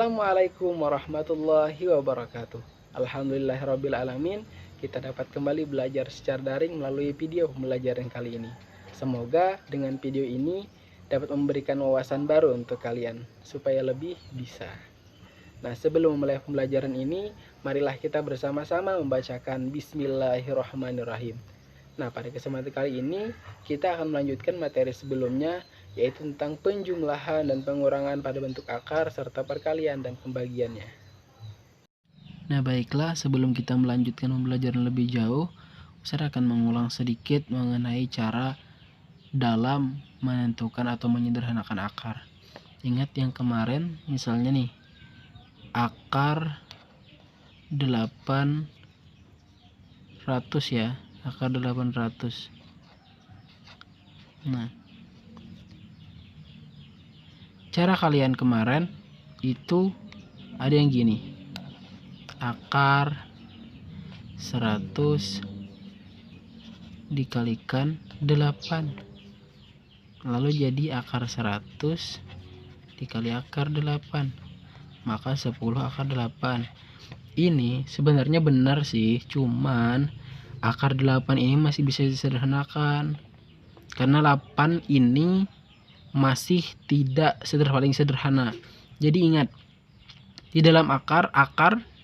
Assalamualaikum warahmatullahi wabarakatuh. Alhamdulillahirrabbilalamin. Kita dapat kembali belajar secara daring melalui video pembelajaran kali ini. Semoga dengan video ini dapat memberikan wawasan baru untuk kalian supaya lebih bisa. Nah, sebelum memulai pembelajaran ini, marilah kita bersama-sama membacakan Bismillahirrahmanirrahim. Nah, pada kesempatan kali ini kita akan melanjutkan materi sebelumnya, yaitu tentang penjumlahan dan pengurangan pada bentuk akar serta perkalian dan pembagiannya. Nah, baiklah, sebelum kita melanjutkan pembelajaran lebih jauh, saya akan mengulang sedikit mengenai cara dalam menentukan atau menyederhanakan akar. Ingat yang kemarin, misalnya nih, akar 800 ya, akar 800. Nah, cara kalian kemarin itu ada yang gini, akar 100 dikalikan 8, lalu jadi akar 100 dikali akar 8, maka 10 akar 8. Ini sebenarnya benar sih, cuman akar 8 ini masih bisa disederhanakan karena 8 ini masih tidak paling sederhana. Jadi ingat, di dalam akar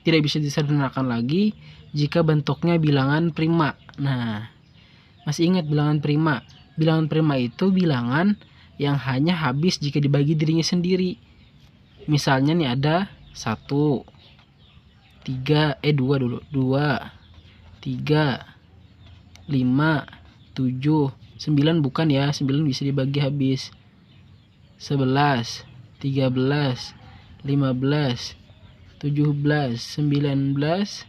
tidak bisa disederhanakan lagi jika bentuknya bilangan prima. Nah, masih ingat bilangan prima? Bilangan prima itu bilangan yang hanya habis jika dibagi dirinya sendiri. Misalnya nih ada 1, 3, 2 dulu. 2, 3, 5, 7, 9 bukan ya, 9 bisa dibagi habis. 11, 13, 15, 17, 19,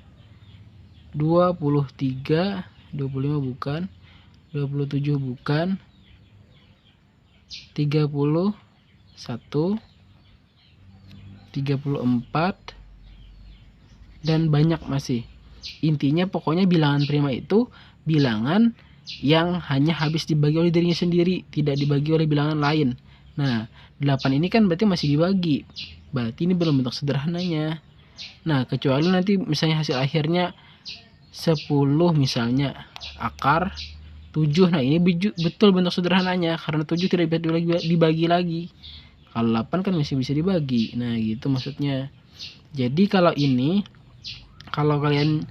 23, 25 bukan, 27 bukan, 31, 34, dan banyak masih. Intinya pokoknya bilangan prima itu bilangan yang hanya habis dibagi oleh dirinya sendiri, tidak dibagi oleh bilangan lain. Nah, 8 ini kan berarti masih dibagi, berarti ini belum bentuk sederhananya. Nah, kecuali nanti misalnya hasil akhirnya 10 misalnya akar 7. Nah, ini betul bentuk sederhananya karena 7 tidak bisa dibagi lagi. Kalau 8 kan masih bisa dibagi. Nah, gitu maksudnya. Jadi kalau ini, kalau kalian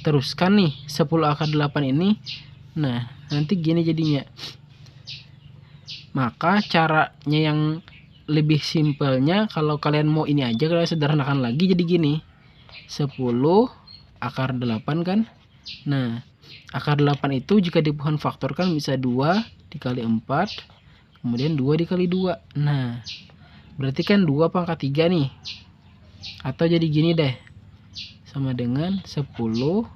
teruskan nih 10 akar 8 ini, nah nanti gini jadinya. Maka caranya yang lebih simpelnya, kalau kalian mau ini aja, kalian sederhanakan lagi jadi gini, 10 akar 8 kan. Nah, akar 8 itu jika di pohon faktorkan bisa 2 dikali 4, kemudian 2 dikali 2. Nah, berarti kan 2 pangkat 3 nih. Atau jadi gini deh, sama dengan 10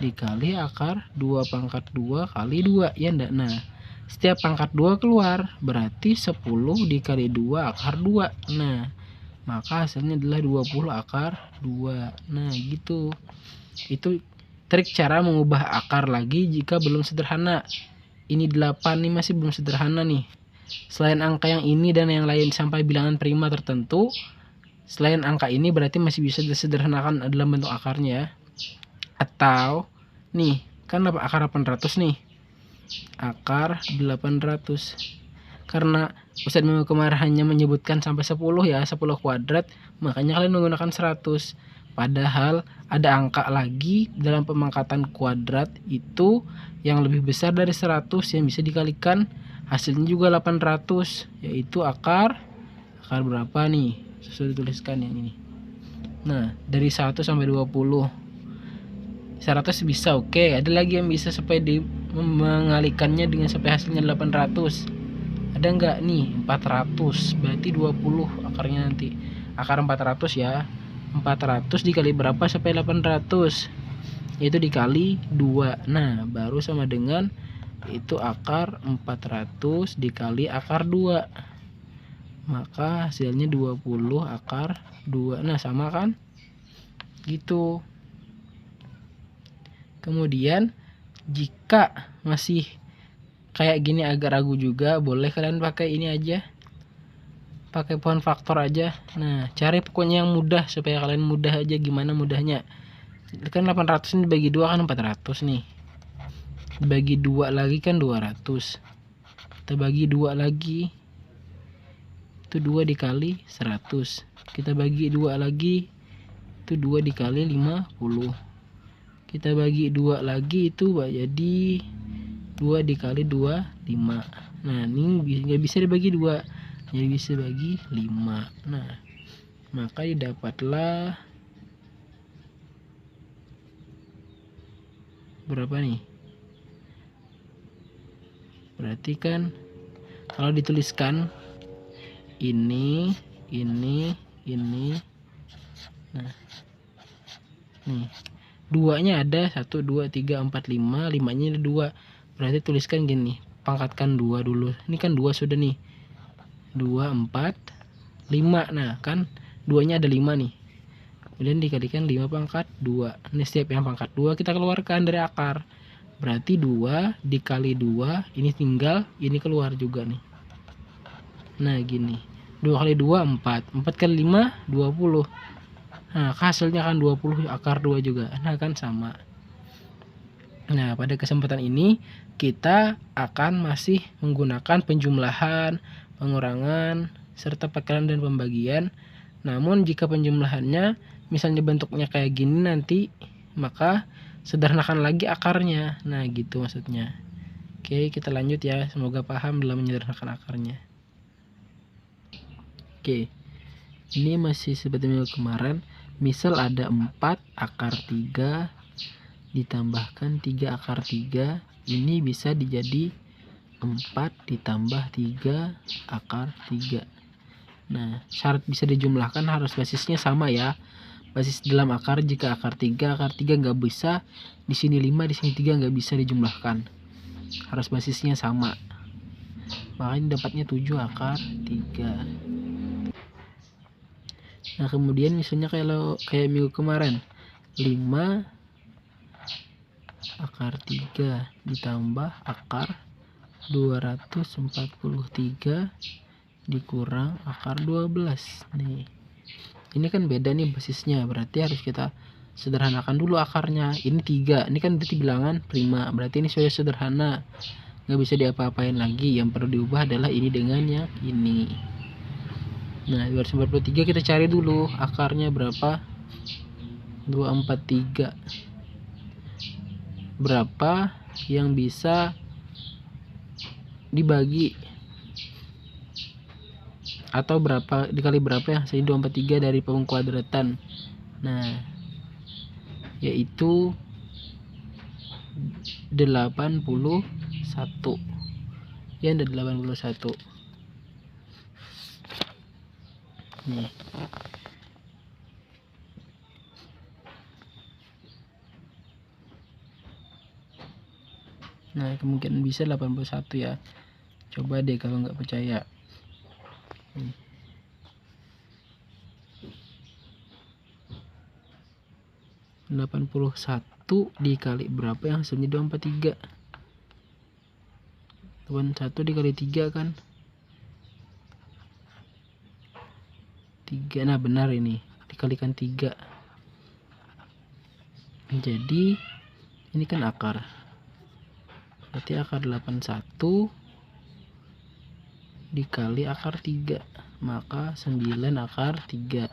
dikali akar 2 pangkat 2 kali 2, ya enggak? Nah, setiap pangkat 2 keluar, berarti 10 dikali 2 akar 2. Nah, maka hasilnya adalah 20 akar 2. Nah, gitu. Itu trik cara mengubah akar lagi jika belum sederhana. Ini 8 nih masih belum sederhana nih. Selain angka yang ini dan yang lain sampai bilangan prima tertentu, selain angka ini berarti masih bisa disederhanakan dalam bentuk akarnya. Atau nih, kan akar 800 nih. Akar 800. Karena Ustadz minggu kemarin hanya menyebutkan sampai 10 ya, 10 kuadrat, makanya kalian menggunakan 100. Padahal ada angka lagi dalam pemangkatan kuadrat itu yang lebih besar dari 100 yang bisa dikalikan, hasilnya juga 800, yaitu akar berapa nih? Sudah dituliskan yang ini. Nah, dari 1 sampai 20. 100 bisa, oke. Ada lagi yang bisa sampai mengalikannya dengan sampai hasilnya 800. Ada enggak nih? 400. Berarti 20 akarnya nanti. Akar 400 ya. 400 dikali berapa sampai 800? Yaitu dikali 2. Nah, baru sama dengan itu akar 400 dikali akar 2. Maka hasilnya 20 akar 2. Nah, sama kan? Gitu. Kemudian jika masih kayak gini agak ragu juga, boleh kalian pakai ini aja, pakai pohon faktor aja. Nah, cari pokoknya yang mudah supaya kalian mudah aja. Gimana mudahnya? Kan 800 ini dibagi 2 kan 400 nih. Bagi 2 lagi kan 200. Kita bagi 2 lagi. Itu 2 dikali 100. Kita bagi 2 lagi. Itu 2 dikali 50. Kita bagi 2 lagi itu jadi 2 dikali 2 5. Nah, ini nggak bisa dibagi 2. Jadi bisa bagi 5. Nah, maka didapatlah berapa nih? Berarti kan kalau dituliskan ini. Nah, nih 2-nya ada 1 2 3 4 5, 5-nya ada 2. Berarti tuliskan gini, pangkatkan 2 dulu. Ini kan 2 sudah nih. 2 4 5. Nah, kan 2-nya ada 5 nih. Kemudian dikalikan 5 pangkat 2. Ini setiap yang pangkat 2 kita keluarkan dari akar. Berarti 2 dikali 2, ini tinggal, ini keluar juga nih. Nah, gini. 2 kali 2 4. 4 kali 5 20. Nah, hasilnya kan 20 akar 2 juga. Nah, kan sama. Nah, pada kesempatan ini kita akan masih menggunakan penjumlahan, pengurangan, serta pecahan dan pembagian. Namun jika penjumlahannya misalnya bentuknya kayak gini nanti, maka sederhanakan lagi akarnya. Nah, gitu maksudnya. Oke, kita lanjut ya. Semoga paham dalam menyederhanakan akarnya. Oke, ini masih seperti minggu kemarin. Misal ada 4 akar 3 ditambahkan 3 akar 3, ini bisa dijadi 4 ditambah 3 akar 3. Nah, syarat bisa dijumlahkan harus basisnya sama ya. Basis dalam akar, jika akar 3 nggak bisa, di sini 5, di sini 3 nggak bisa dijumlahkan. Harus basisnya sama. Makanya dapatnya 7 akar 3. Nah, kemudian misalnya kayak minggu kemarin, 5 akar 3 ditambah akar 243 dikurang akar 12. Nih, ini kan beda nih basisnya, berarti harus kita sederhanakan dulu akarnya. Ini 3, ini kan berarti bilangan prima, berarti ini sudah sederhana, nggak bisa diapa-apain lagi. Yang perlu diubah adalah ini dengan yang ini. Nah, 243 kita cari dulu akarnya berapa. 243 berapa yang bisa dibagi, atau berapa dikali berapa ya. Saya 243 dari pengkuadratan. Nah, yaitu 81. Ya, ada 81. Nih. Nah, kemungkinan bisa 81 ya. Coba deh kalau nggak percaya. 81 dikali berapa yang hasilnya 243. 81 dikali 3 kan 3. Nah, benar, ini dikalikan 3. Jadi ini kan akar, berarti akar 81 dikali akar 3, maka 9 akar 3.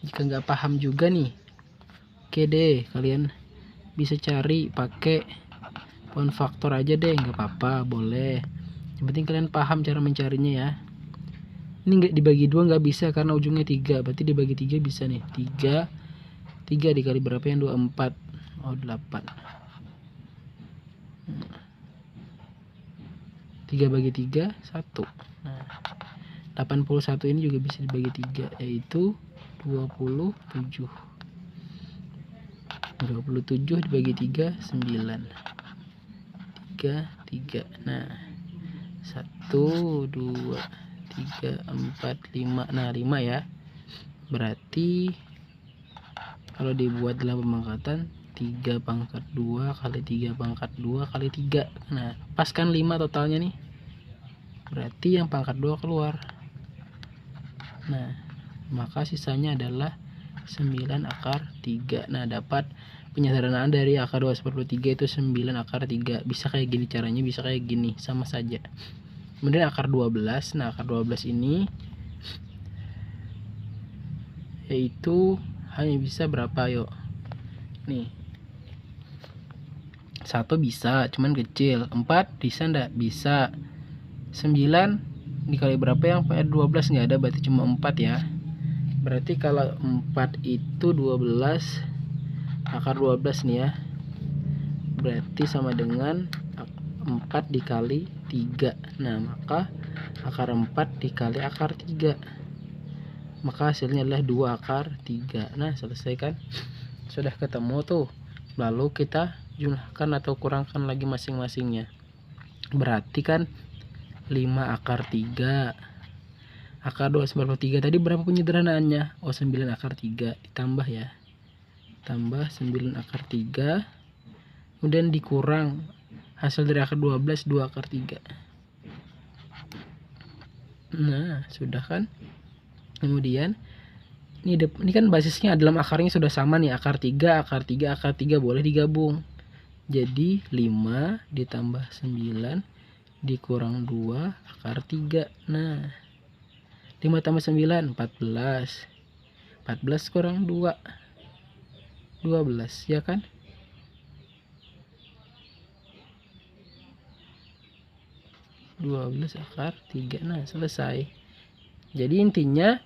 Jika nggak paham juga nih, oke deh, kalian bisa cari pakai pohon faktor aja deh, nggak apa-apa, boleh. Yang penting kalian paham cara mencarinya ya. Ini nggak dibagi 2 nggak bisa karena ujungnya 3, berarti dibagi 3 bisa nih. 3 dikali berapa yang 24? Oh, 8. 3 bagi 3 1. Nah, 81 ini juga bisa dibagi 3, yaitu 27. 27 dibagi 3 9. 3. Nah, 1 2 3 4 5. Nah, 5 ya. Berarti kalau dibuat dalam pemangkatan 3 pangkat 2 kali 3 pangkat 2 kali 3. Nah, pas kan 5 totalnya nih. Berarti yang pangkat 2 keluar. Nah, maka sisanya adalah 9 akar 3. Nah, dapat penyederhanaan dari akar 2/3 itu 9 akar 3. Bisa kayak gini caranya, bisa kayak gini, sama saja. Kemudian akar 12. Nah, akar 12 ini yaitu hanya bisa berapa, yuk? Nih. 1 bisa, cuman kecil. 4 bisa ndak? Bisa. 9 dikali berapa yang 12 nggak ada, berarti cuma 4 ya. Berarti kalau 4 itu 12, akar 12 nih ya, berarti sama dengan 4 dikali 3. Nah, maka akar 4 dikali akar 3, maka hasilnya adalah 2 akar 3. Nah, selesai kan? Sudah ketemu tuh. Lalu kita jumlahkan atau kurangkan lagi masing-masingnya. Berarti kan 5 akar 3. Akar 2/3 tadi berapa penyederhanaannya? Oh, 9 akar 3 ditambah ya. Tambah 9 akar 3. Kemudian dikurang hasil dari akar 12, 2 akar 3. Nah, sudah kan? Kemudian ini kan basisnya dalam akarnya sudah sama nih, akar 3, akar 3, akar 3 boleh digabung. Jadi 5 ditambah 9 dikurang 2 akar 3. Nah, 5 tambah 9 14. 14 kurang 2 12 ya kan? 12 akar 3. Nah, selesai. Jadi intinya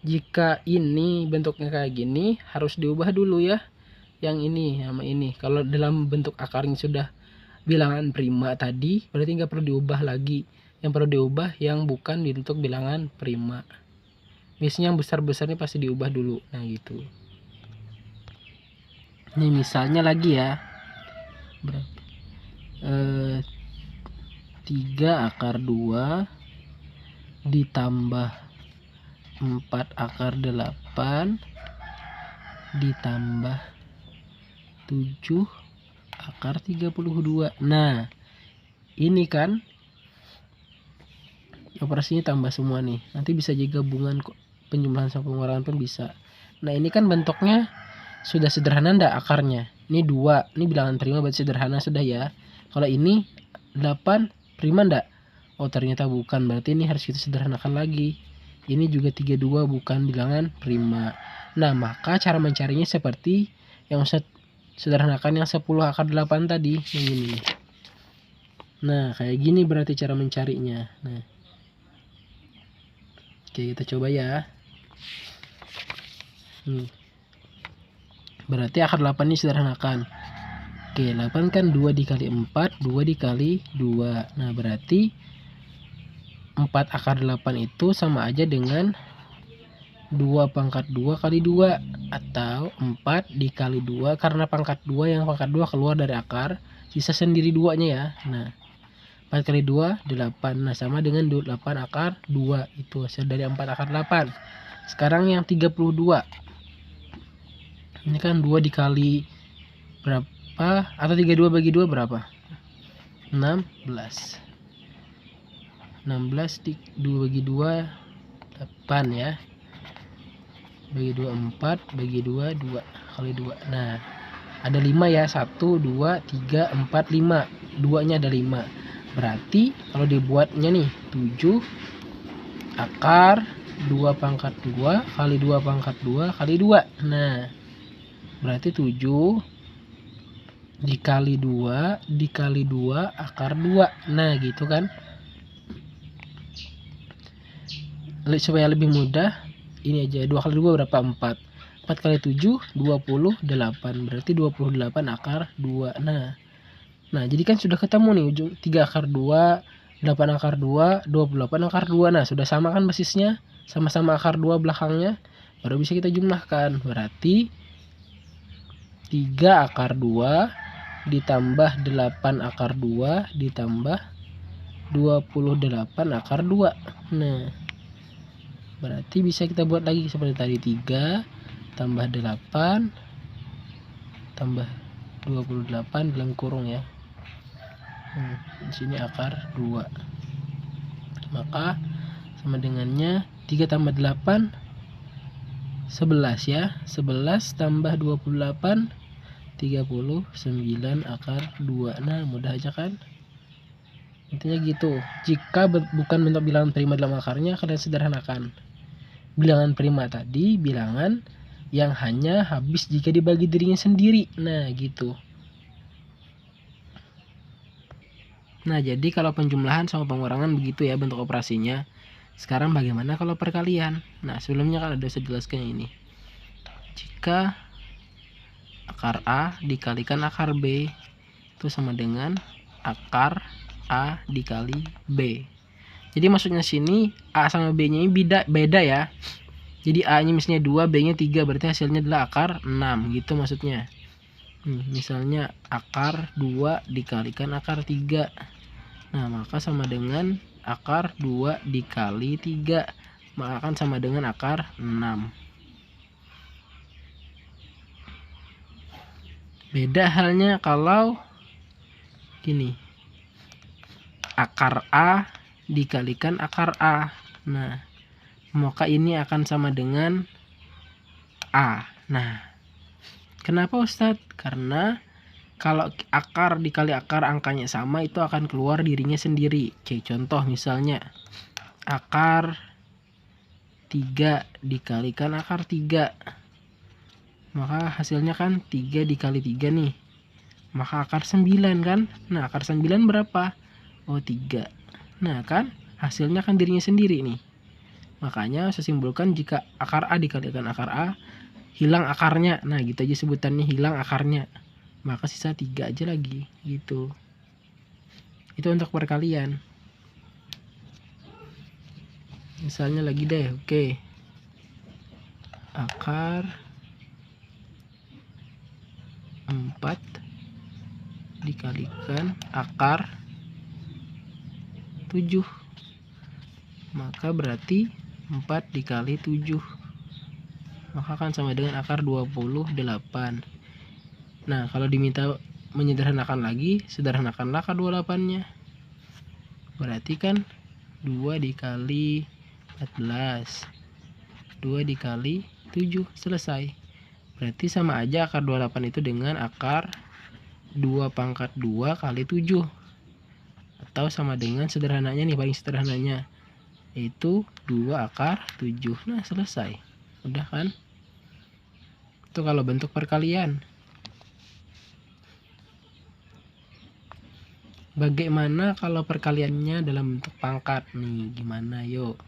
jika ini bentuknya kayak gini harus diubah dulu ya, yang ini sama ini. Kalau dalam bentuk akarnya sudah bilangan prima tadi, berarti nggak perlu diubah lagi. Yang perlu diubah yang bukan bentuk bilangan prima. Misalnya yang besar-besar ini pasti diubah dulu. Nah, gitu. Ini misalnya lagi ya. 3 akar 2 ditambah 4 akar 8 ditambah 7 akar 32. Nah, ini kan operasinya tambah semua nih. Nanti bisa juga gabungan penjumlahan sama pengurangan pun bisa. Nah, ini kan bentuknya sudah sederhana ndak akarnya? Ini 2, ini bilangan prima berarti sederhana sudah ya. Kalau ini 8 prima ndak? Oh, ternyata bukan, berarti ini harus kita sederhanakan lagi. Ini juga 32 bukan bilangan prima. Nah, maka cara mencarinya seperti yang sederhanakan yang 10 akar 8 tadi, yang ini. Nah, kayak gini berarti cara mencarinya. Nah, oke, kita coba ya. Berarti akar 8 ini sederhanakan. Oke, 8 kan 2 dikali 4, 2 dikali 2. Nah, berarti 4 akar 8 itu sama aja dengan 2 pangkat 2 kali 2. Atau 4 dikali 2, karena pangkat 2 yang pangkat 2 keluar dari akar, sisa sendiri 2-nya ya. Nah, 4 kali 2, 8. Nah, sama dengan 8 akar 2. Itu hasil dari 4 akar 8. Sekarang yang 32. Ini kan 2 dikali berapa? Atau 32 bagi 2 berapa? 16. 16 di 2 bagi 2, 8 ya. Bagi 2, 4. Bagi 2, 2 kali 2. Nah, ada 5 ya. 1, 2, 3, 4, 5. 2-nya ada 5. Berarti kalau dibuatnya nih 7 akar 2 pangkat 2 kali 2 pangkat 2 kali 2. Nah, berarti 7 dikali 2 dikali 2 akar 2. Nah, gitu kan. Supaya lebih mudah, ini aja. 2 kali 2 berapa? 4. 4 kali 7, 28. Berarti 28 akar 2. Nah, jadi kan sudah ketemu nih ujung 3 akar 2, 8 akar 2, 28 akar 2. Nah, sudah sama kan basisnya? Sama-sama akar 2 belakangnya. Baru bisa kita jumlahkan. Berarti 3 akar 2 ditambah 8 akar 2 ditambah 28 akar 2. Nah, berarti bisa kita buat lagi seperti tadi. 3 tambah 8 tambah 28 dalam kurung ya. Di sini akar 2. Maka sama dengannya 3 tambah 8 11 ya. 11 tambah 28 39 akar 2. Nah, mudah aja kan? Intinya gitu. Jika bukan bentuk bilangan prima dalam akarnya, kalian sederhanakan. Bilangan prima tadi bilangan yang hanya habis jika dibagi dirinya sendiri. Nah, gitu. Nah, jadi kalau penjumlahan sama pengurangan begitu ya bentuk operasinya. Sekarang bagaimana kalau perkalian? Nah, sebelumnya kan ada saya jelaskan ini. Jika akar A dikalikan akar B itu sama dengan akar A dikali B. Jadi maksudnya sini A sama B nya ini beda ya. Jadi A nya misalnya 2, B nya 3, berarti hasilnya adalah akar 6 gitu maksudnya. Misalnya akar 2 dikalikan akar 3. Nah, maka sama dengan akar 2 dikali 3, maka akan sama dengan akar 6. Beda halnya kalau gini, akar A dikalikan akar A. Nah, maka ini akan sama dengan A. Nah, kenapa Ustadz? Karena kalau akar dikali akar angkanya sama, itu akan keluar dirinya sendiri. Oke, contoh misalnya akar 3 dikalikan akar 3. Maka hasilnya kan 3 dikali 3 nih. Maka akar 9 kan? Nah, akar 9 berapa? Oh, 3. Nah, kan hasilnya kan dirinya sendiri nih. Makanya saya simpulkan jika akar A dikalikan akar A, hilang akarnya. Nah, gitu aja sebutannya, hilang akarnya. Maka sisa 3 aja lagi gitu. Itu untuk perkalian. Misalnya lagi deh, oke. Akar 4 dikalikan akar 7. Maka berarti 4 dikali 7. Maka akan sama dengan akar 28. Nah, kalau diminta menyederhanakan lagi, sederhanakanlah akar 28-nya. Berarti kan 2 dikali 14. 2 dikali 7, selesai. Berarti sama aja akar 28 itu dengan akar 2 pangkat 2 kali 7. Atau sama dengan sederhananya nih, paling sederhananya, yaitu 2 akar 7. Nah, selesai. Udah kan? Itu kalau bentuk perkalian. Bagaimana kalau perkaliannya dalam bentuk pangkat nih? Gimana yuk?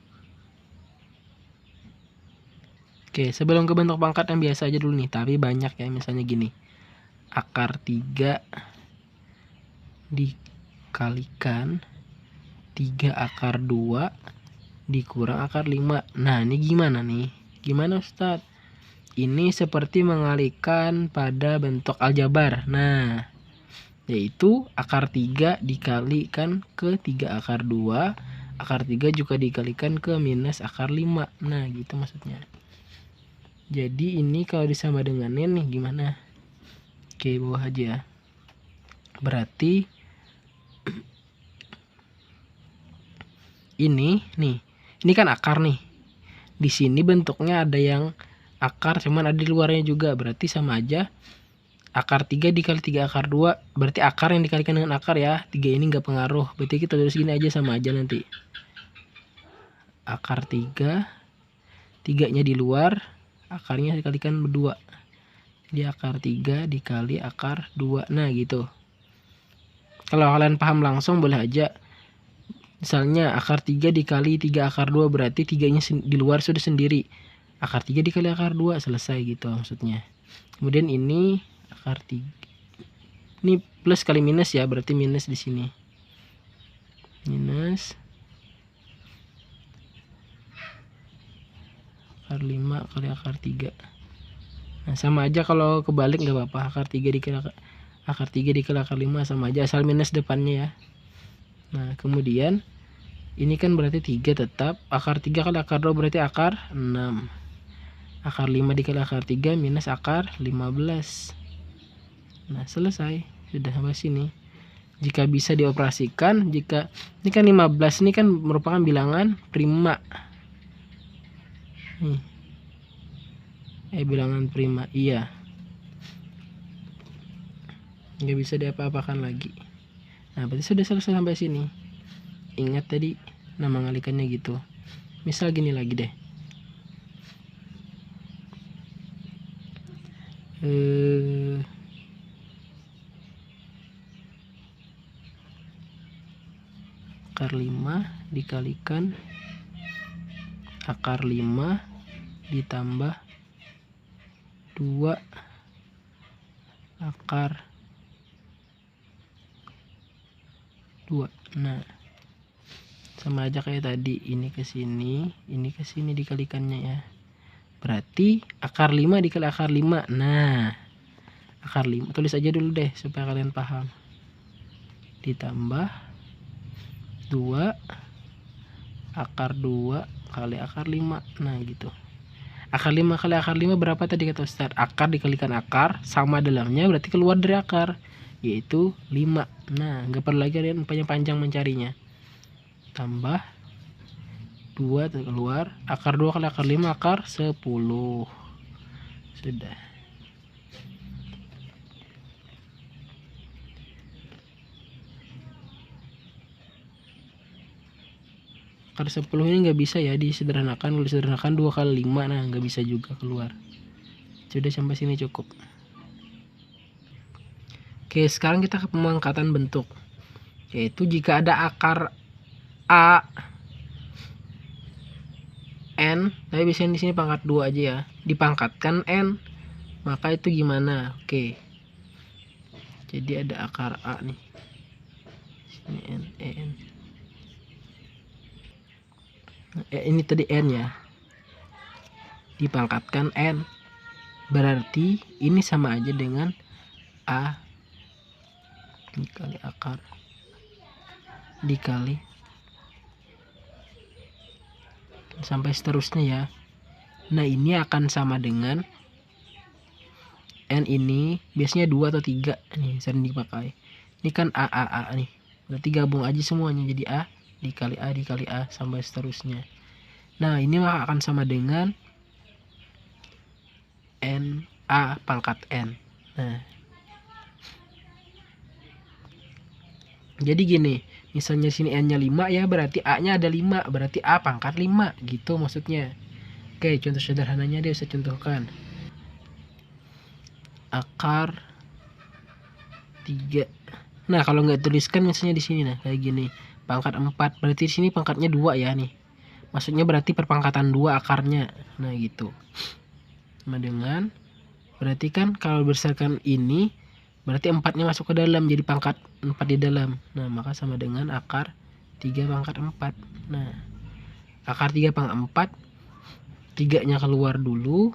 Oke, sebelum ke bentuk pangkat yang biasa aja dulu nih, tapi banyak ya, misalnya gini. Akar 3 dikalikan 3 akar 2 dikurang akar 5. Nah, ini gimana nih? Gimana Ustadz? Ini seperti mengalihkan pada bentuk aljabar. Nah, yaitu akar 3 dikalikan ke 3 akar 2. Akar 3 juga dikalikan ke minus akar 5. Nah, gitu maksudnya. Jadi ini kalau disama denganin nih gimana? Oke, bawah aja. Berarti ini nih. Ini kan akar nih. Di sini bentuknya ada yang akar cuman ada di luarnya juga. Berarti sama aja. Akar 3 dikali 3 akar 2. Berarti akar yang dikalikan dengan akar ya. 3 ini nggak pengaruh. Berarti kita tulis gini aja, sama aja nanti. Akar 3. 3-nya di luar. Akarnya dikalikan berdua. Jadi akar 3 dikali akar 2. Nah, gitu. Kalau kalian paham langsung boleh aja. Misalnya akar 3 dikali 3 akar 2. Berarti 3-nya di luar sudah sendiri. Akar 3 dikali akar 2. Selesai gitu maksudnya. Kemudian ini akar 3. Ini plus kali minus ya. Berarti minus di sini. Minus akar 5 kali akar 3. Nah, sama aja kalau kebalik nggak apa-apa. Akar 3 dikali akar 5 sama aja, asal minus depannya ya. Nah, kemudian ini kan berarti 3 tetap. Akar 3 kali akar 2 berarti akar 6. Akar 5 dikali akar 3 minus akar 15. Nah, selesai. Sudah sampai sini. Jika bisa dioperasikan, jika ini kan 15 ini kan merupakan bilangan prima. nih. Bilangan prima, iya. Nggak bisa diapa-apakan lagi. Nah, berarti sudah selesai sampai sini. Ingat tadi nama ngalikannya gitu. Misal gini lagi deh. Akar 5 dikalikan akar 5 ditambah 2 akar 2. Nah, sama aja kayak tadi, ini ke sini dikalikannya ya. Berarti akar 5 dikali akar 5. Nah, akar 5 tulis aja dulu deh supaya kalian paham. Ditambah 2 akar 2 kali akar 5. Nah, gitu. Akar 5 kali akar 5 berapa tadi kata Ustaz? Akar dikalikan akar sama dalamnya berarti keluar dari akar, yaitu 5. Nah, nggak perlu lagi kalian panjang-panjang mencarinya. Tambah 2 keluar, akar 2 kali akar 5 akar 10. Sudah. Akar 10 ini nggak bisa ya disederhanakan. Kalau disederhanakan 2 kali 5, nah nggak bisa juga keluar. Sudah, sampai sini cukup. Oke, sekarang kita ke pemangkatan bentuk, yaitu jika ada akar A N, tapi biasanya di sini pangkat 2 aja ya, dipangkatkan N, maka itu gimana? Oke, jadi ada akar A nih, sini N, N. Ini tadi N ya, dipangkatkan N, berarti ini sama aja dengan A dikali akar dikali sampai seterusnya ya. Nah, ini akan sama dengan N ini biasanya 2 atau 3 nih sering dipakai. Ini kan A nih, berarti gabung aja semuanya jadi A dikali A sampai seterusnya. Nah, ini maka akan sama dengan N A pangkat N. Nah, jadi gini, misalnya sini N nya 5 ya, berarti A nya ada 5, berarti A pangkat 5 gitu maksudnya. Oke, contoh sederhananya dia saya contohkan. Akar 3. Nah, kalau nggak tuliskan misalnya di sini, nah kayak gini, pangkat 4, berarti di sini pangkatnya 2 ya nih. Maksudnya berarti perpangkatan 2 akarnya. Nah, gitu. Sama dengan, berarti kan kalau berdasarkan ini berarti 4-nya masuk ke dalam, jadi pangkat 4 di dalam. Nah, maka sama dengan akar 3 pangkat 4. Nah, akar 3 pangkat 4, 3-nya keluar dulu.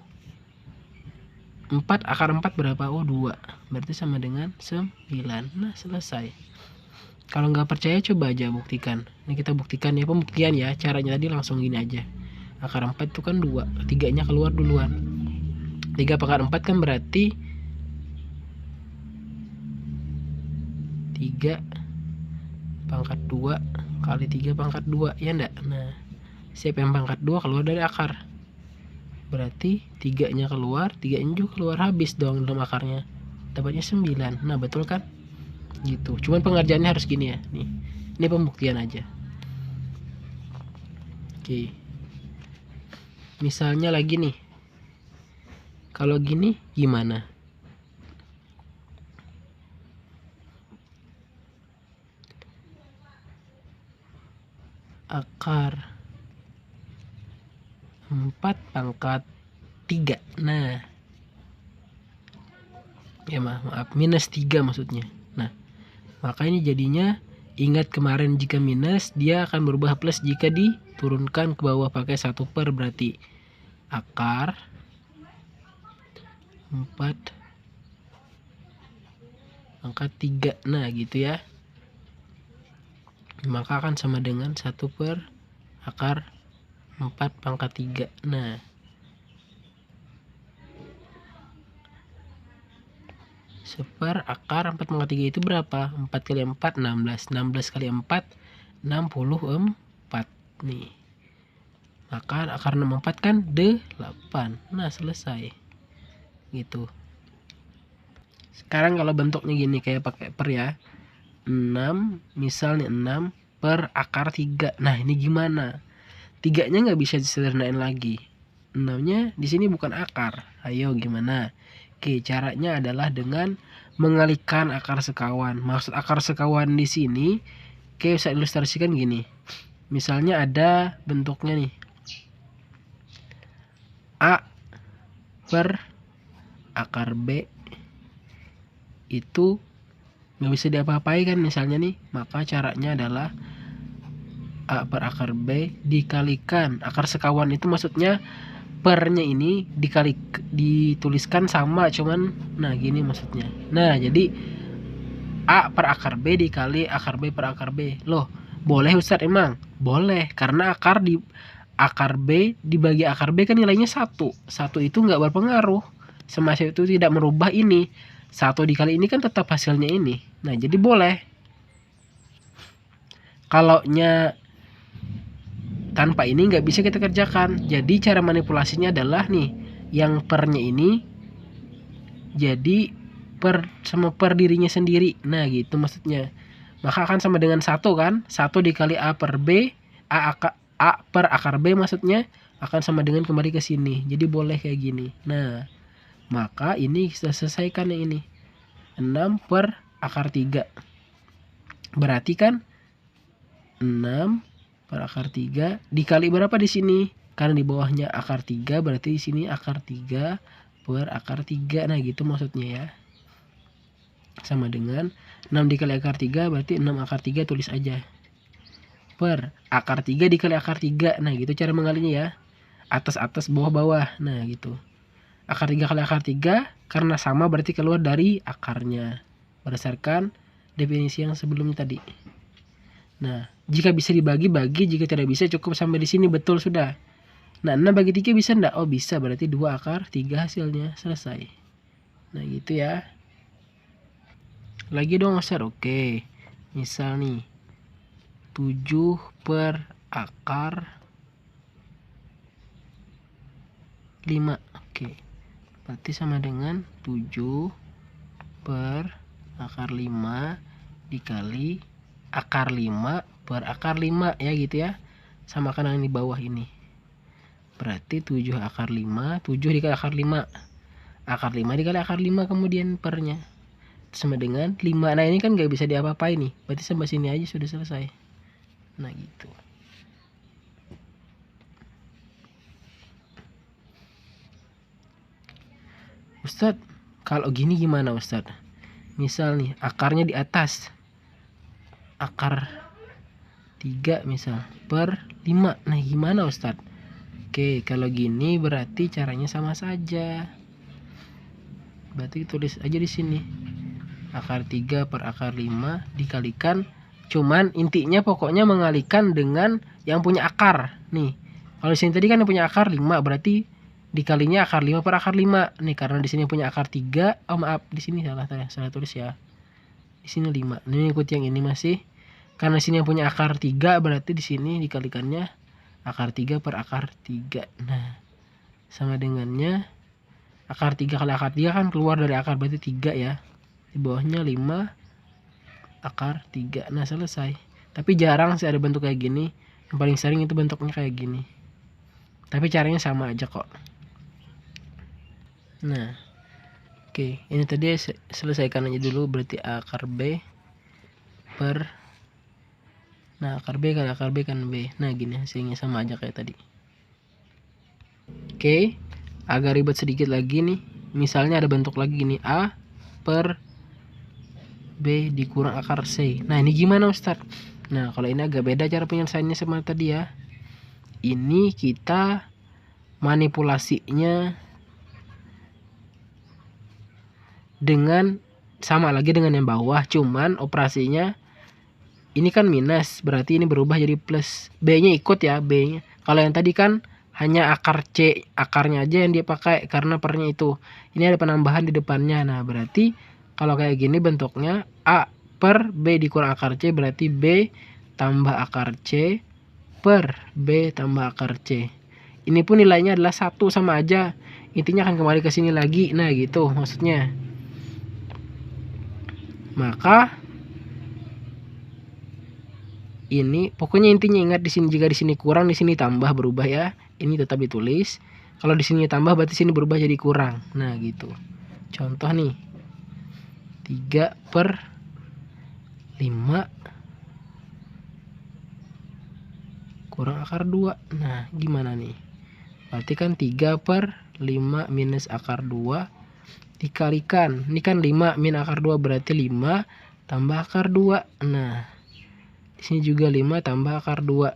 4 akar 4 berapa? Oh, 2. Berarti sama dengan 9. Nah, selesai. Kalau nggak percaya coba aja buktikan. Ini kita buktikan ya, pembuktian ya. Caranya tadi langsung gini aja. Akar 4 itu kan 2, 3-nya keluar duluan. 3 pangkat 4 kan berarti 3 pangkat 2 kali 3 pangkat 2, ya enggak? Nah, siapa yang pangkat 2 keluar dari akar, berarti 3-nya keluar, 3-nya juga keluar, habis dong dalam akarnya, dapatnya 9. Nah, betul kan? Gitu. Cuman pengerjaannya harus gini ya. Nih, ini pembuktian aja. Oke, misalnya lagi nih, kalau gini gimana? Akar 4 pangkat 3. Nah, ya maaf, minus 3 maksudnya. Nah, maka ini jadinya, ingat kemarin jika minus dia akan berubah plus jika diturunkan ke bawah pakai 1 per, berarti akar 4 pangkat 3. Nah, gitu ya. Maka akan sama dengan 1 per akar 4 pangkat 3. Nah, seper akar 4 pangkat 3 itu berapa? 4 kali 4 16. 16 kali 4 64 nih. Maka akar 64 kan 8. Nah, selesai. Gitu. Sekarang kalau bentuknya gini kayak pakai per ya. 6, misalnya 6 per akar 3. Nah, ini gimana? 3-nya nggak bisa disederhanain lagi. 6-nya di sini bukan akar. Ayo gimana? Oke, caranya adalah dengan mengalihkan akar sekawan. Maksud akar sekawan di sini, oke, saya ilustrasikan gini. Misalnya ada bentuknya nih. A per akar B itu nggak bisa diapa-apai kan misalnya nih. Maka caranya adalah A per akar B dikalikan akar sekawan itu, maksudnya pernya ini dituliskan sama, cuman nah gini maksudnya. Nah, jadi A per akar B dikali akar B per akar B. Loh, boleh Ustadz? Emang boleh, karena akar B dibagi akar B kan nilainya 1. 1 itu nggak berpengaruh. Semasa itu tidak merubah ini. 1 dikali ini kan tetap hasilnya ini. Nah, jadi boleh. Kalau tanpa ini nggak bisa kita kerjakan. Jadi cara manipulasinya adalah nih, yang pernya ini jadi sama per dirinya sendiri. Nah, gitu maksudnya. Maka akan sama dengan 1 kan? 1 dikali A per B, A per akar B maksudnya akan sama dengan kembali ke sini. Jadi boleh kayak gini. Nah, maka ini kita selesaikan yang ini. 6 per akar 3. Berarti kan 6 per akar 3 dikali berapa di sini? Karena di bawahnya akar 3, berarti di sini akar 3 per akar 3. Nah, gitu maksudnya ya. Sama dengan 6 dikali akar 3 berarti 6 akar 3, tulis aja. Per akar 3 dikali akar 3. Nah, gitu cara mengalinya ya. Atas bawah. Nah, gitu. Akar 3 kali akar 3 karena sama berarti keluar dari akarnya. Berdasarkan definisi yang sebelumnya tadi. Nah, jika bisa dibagi-bagi, jika tidak bisa cukup sampai di sini, betul sudah. Nah, 6 bagi 3 bisa enggak? Oh, bisa, berarti 2 akar 3 hasilnya. Selesai. Nah, gitu ya. Lagi dong Ustaz. Oke. Misal nih 7 per akar 5. Oke. Berarti sama dengan 7 per akar 5 dikali akar 5 per akar 5 ya, gitu ya. Samakan yang di bawah ini. Berarti 7 akar 5, 7 dikali akar 5. Akar 5 dikali akar 5 kemudian pernya. Sama dengan 5. Nah, ini kan nggak bisa diapa-apain nih. Berarti sampai sini aja sudah selesai. Nah, gitu. Ustadz, kalau gini gimana Ustadz? Misal nih, akarnya di atas. Akar 3 misal per 5. Nah, gimana Ustadz? Oke, kalau gini berarti caranya sama saja. Berarti tulis aja di sini. Akar 3 per akar 5 dikalikan. Cuman intinya pokoknya mengalihkan dengan yang punya akar. Nih, kalau di sini tadi kan yang punya akar 5, berarti dikalinya akar 5 per akar 5. Nih, karena di sini punya akar 3. Oh, maaf, di sini salah tulis ya. Di sini 5. Ini ikut yang ini masih. Karena sini yang punya akar 3, berarti di sini dikalikannya akar 3 per akar 3. Nah, sama dengannya akar 3 kali akar 3 kan keluar dari akar, berarti 3 ya. Di bawahnya 5 akar 3. Nah, selesai. Tapi jarang sih ada bentuk kayak gini. Yang paling sering itu bentuknya kayak gini. Tapi caranya sama aja kok. Nah, oke, ini tadi selesaikan aja dulu. Berarti akar B per, nah, akar B kali akar B kan B. Nah, gini hasilnya sama aja kayak tadi. Oke, agak ribet sedikit lagi nih. Misalnya ada bentuk lagi gini, A per B dikurang akar C. Nah, ini gimana Ustadz? Nah, kalau ini agak beda cara penyelesaiannya sama tadi ya. Ini kita manipulasinya dengan sama lagi dengan yang bawah, cuman operasinya ini kan minus, berarti ini berubah jadi plus. B-nya ikut ya, B-nya. Kalau yang tadi kan hanya akar C, akarnya aja yang dia pakai karena pernya itu. Ini ada penambahan di depannya. Nah, berarti kalau kayak gini bentuknya A per B dikurang akar C, berarti B tambah akar C per B tambah akar C. Ini pun nilainya adalah 1 sama aja. Intinya akan kembali ke sini lagi. Nah, gitu maksudnya. Maka ini pokoknya intinya ingat di sini, jika di sini kurang di sini tambah berubah ya. Ini tetap ditulis. Kalau di sini tambah berarti sini berubah jadi kurang. Nah, gitu. Contoh nih. 3 per 5 kurang akar 2. Nah, gimana nih? Berarti kan 3 per 5 minus akar 2 dikalikan. Ini kan 5 min akar 2 berarti 5 tambah akar 2. Nah, di sini juga 5 tambah akar 2.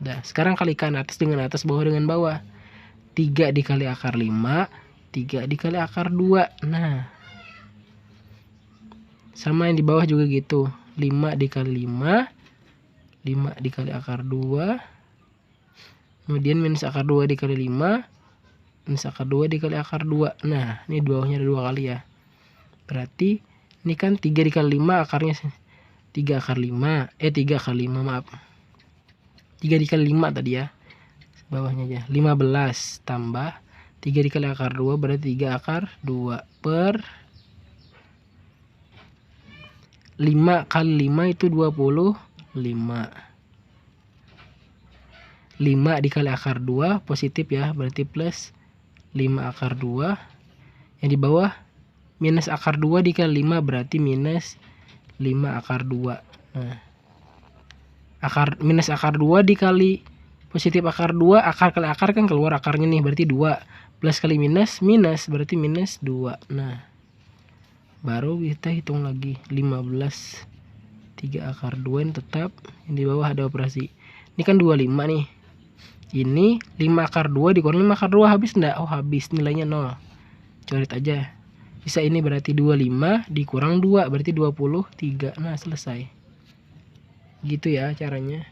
Nah, sekarang kalikan atas dengan atas, bawah dengan bawah. 3 dikali akar 5, 3 dikali akar 2. Nah, sama yang di bawah juga gitu. 5 dikali 5, 5 dikali akar 2. Kemudian minus akar 2 dikali 5, minus akar 2 dikali akar 2. Nah, ini di bawahnya ada 2 kali ya. Berarti ini kan 3 dikali 5 akarnya 3 akar 5. 3 kali 5 maaf. 3 dikali 5 tadi ya. Bawahnya aja. 15 tambah 3 dikali akar 2 berarti 3 akar 2 per 5 kali 5 itu 25. 5 dikali akar 2 positif ya, berarti plus 5 akar 2. Yang di bawah minus akar 2 dikali 5 berarti minus 5 akar 2. Nah, minus akar 2 dikali positif akar 2, akar kali akar kan keluar akarnya nih, berarti 2. Plus kali minus, minus berarti minus 2. Nah, baru kita hitung lagi 15. 3 akar 2 ini tetap, yang di bawah ada operasi. Ini kan 25 nih. Ini 5 akar 2 dikurang 5 akar 2 habis enggak? Oh, habis, nilainya 0. Coret aja. Bisa ini berarti 25 dikurang 2 berarti 23. Nah, selesai. Gitu ya caranya.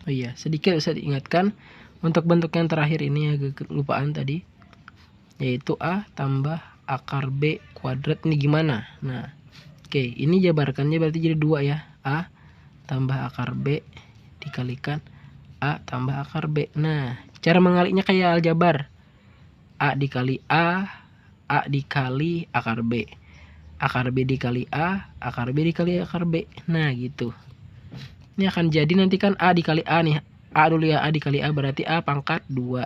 Oh iya, sedikit usah diingatkan untuk bentuk yang terakhir ini agak kelupaan tadi. Yaitu A tambah akar B kuadrat, ini gimana? Nah, oke, ini jabarkannya berarti jadi 2 ya. A tambah akar B dikalikan A tambah akar B. Nah, cara mengaliknya kayak aljabar. A dikali A dikali akar B. Akar B dikali A, akar B dikali akar B. Nah, gitu. Ini akan jadi nanti kan A dikali A nih. A dulu ya, A dikali A berarti A pangkat 2.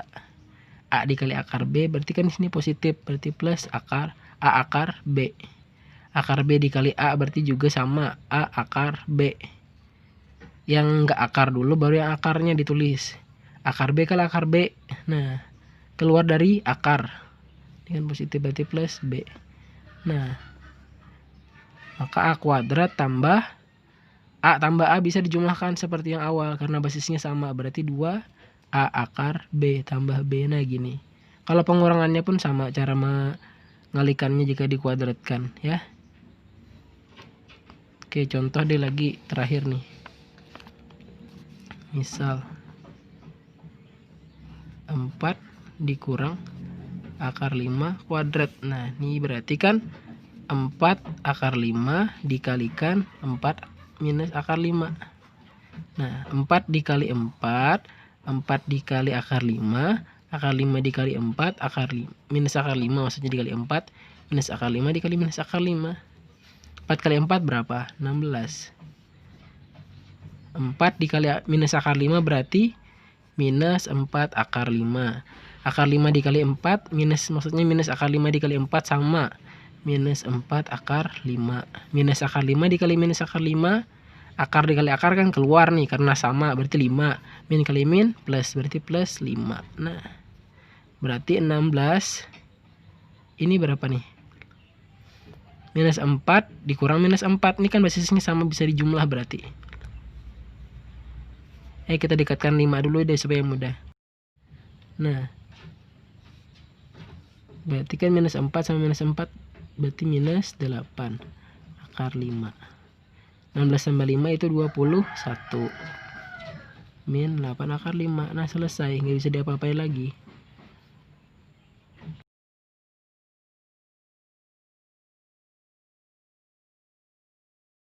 A dikali akar B berarti kan di sini positif, berarti plus akar A akar B. Akar B dikali A berarti juga sama A akar B. Yang enggak akar dulu baru yang akarnya ditulis. Akar B kali akar B. Nah, keluar dari akar. Ini kan positif berarti plus B. Nah, maka A kuadrat tambah A bisa dijumlahkan seperti yang awal karena basisnya sama, berarti 2 A akar B tambah B. Nah, gini. Kalau pengurangannya pun sama cara mengalikannya jika dikuadratkan ya. Oke, contoh deh lagi terakhir nih. Misal 4 dikurang akar 5 kuadrat. Nah, ini berarti kan 4 akar 5 dikalikan 4 minus akar 5. Nah, 4 dikali 4 dikali akar 5, akar 5 dikali 4, minus akar 5 maksudnya dikali 4, minus akar 5 dikali minus akar 5. 4 kali 4 berapa? 16. 4 dikali minus akar 5 berarti minus 4 akar 5. Akar 5 dikali 4 minus, maksudnya minus akar 5 dikali 4 sama minus 4 akar 5. Minus akar 5 dikali minus akar 5, akar dikali akar kan keluar nih karena sama, berarti 5. Min kali min plus, berarti plus 5. Nah, berarti 16 ini berapa nih? Minus 4 dikurang minus 4. Ini kan basisnya sama, bisa dijumlah berarti. Kita dekatkan 5 dulu deh supaya mudah. Nah, berarti kan minus 4 sama minus 4 berarti minus 8 akar 5. 16 tambah 5 itu 21. Min 8 akar 5. Nah, selesai, nggak bisa diapa-apain lagi.